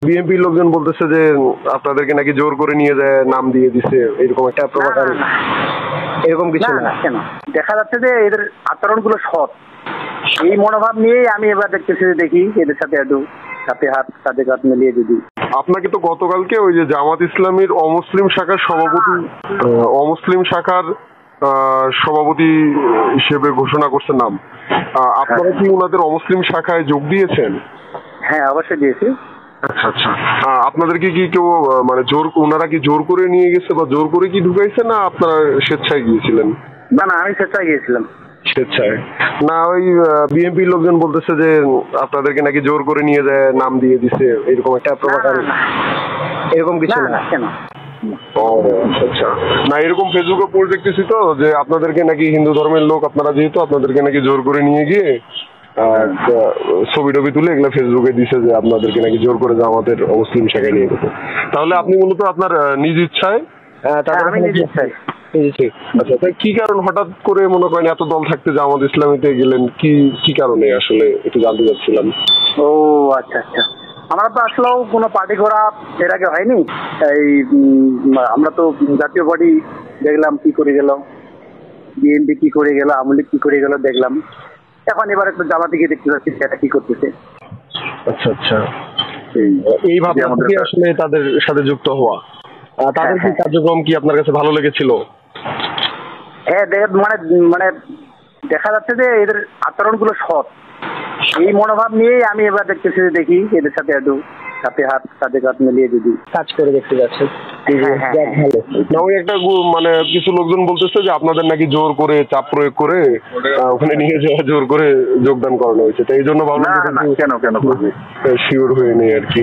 BNP লোকজন বলতেছে যে আপনাদেরকে নাকি জোর করে নিয়ে যায়, নাম দিয়ে দিছে, এরকম একটা প্রভাকার, এরকম কিছু না। কেন দেখা যাচ্ছে যে এদের আচরণ গুলো সৎ, এই মনোভাব নিয়েই আমি এবার দেখতেছি, দেখি এদের সাথে একটু হাতে হাত কাঁধে কাঁধ মিলিয়ে যদি। আপনাকে তো গতকালকে ওই যে জামাত ইসলামীর অমুসলিম শাখার সভাপতি হিসেবে ঘোষণা করছে নাম। আপনারা কি ওনাদের অমুসলিম শাখায় যোগ দিয়েছেন? হ্যাঁ, অবশ্যই দিয়েছি। আচ্ছা আচ্ছা, আপনাদেরকে কি কেউ মানে ওনারা কি জোর করে নিয়ে গেছে বা জোর করে কি ঢুকাইছে, না আপনারা স্বেচ্ছায় গিয়েছিলেন? না, আমি স্বেচ্ছায় গিয়েছিলাম। স্বেচ্ছায় না, ওই বিএনপি লোকজন বলতেছে যে আপনাদেরকে নাকি জোর করে নিয়ে যায়, নাম দিয়ে দিছে, এরকম একটা প্রভাকার, এরকম কিছু না। কেন? ও আচ্ছা, না এরকম ফেসবুকে পোস্ট দেখতেছি তো যে আপনাদেরকে নাকি হিন্দু ধর্মের লোক আপনারা, যেহেতু আপনাদেরকে নাকি জোর করে নিয়ে গিয়ে ছবি টবি তুলে এগুলো ফেসবুকে দিছে যে আপনাদেরকে নাকি জোর করে আমাদের মুসলিম শাখায় নিয়ে যেত। তাহলে আপনি মূলত আপনার নিজ ইচ্ছায়? আমি নিজ ইচ্ছায়। আচ্ছা, তাই কি কারণ হঠাৎ করে মনে করেন এত দল থাকতে জামাত ইসলামীতে গেলেন, কি কারণে আসলে একটু জানতে চাচ্ছিলাম। ও আচ্ছা আচ্ছা, আমরা তো আসলেও কোনো পার্টি করা এর আগে হয়নি। এই আমরা তো জাতীয় পার্টি দেখলাম কি করে গেল, বিএনপি কি করে গেল, আওয়ামী লীগ কি করে গেল দেখলাম। এখন এবার একটু জামাতিকে দেখতে পাচ্ছি সেটা কি করতেছে। আচ্ছা আচ্ছা, এই ভাবনা থেকে আসলে তাদের সাথে যুক্ত হওয়া। তাদের কি কার্যক্রম কি আপনার কাছে ভালো লেগেছিল? হ্যাঁ, মানে দেখা যাচ্ছে যে এদের আচরণ গুলো সৎ, এই মনোভাব নিয়েই আমি এবার দেখতেছি, দেখি এদের সাথে একটু হাতে হাত কাঁধে কাঁধ মিলিয়ে যদি কাজ করে দেখতে যাচ্ছে। না, ওই একটা মানে কিছু লোকজন বলতেছে যে আপনাদের নাকি জোর করে চাপ প্রয়োগ করে ওখানে নিয়ে যাওয়া, জোর করে যোগদান করানো হয়েছে, তাই এই জন্য ভাবলাম কেন শিওর হয়ে নেই আর কি।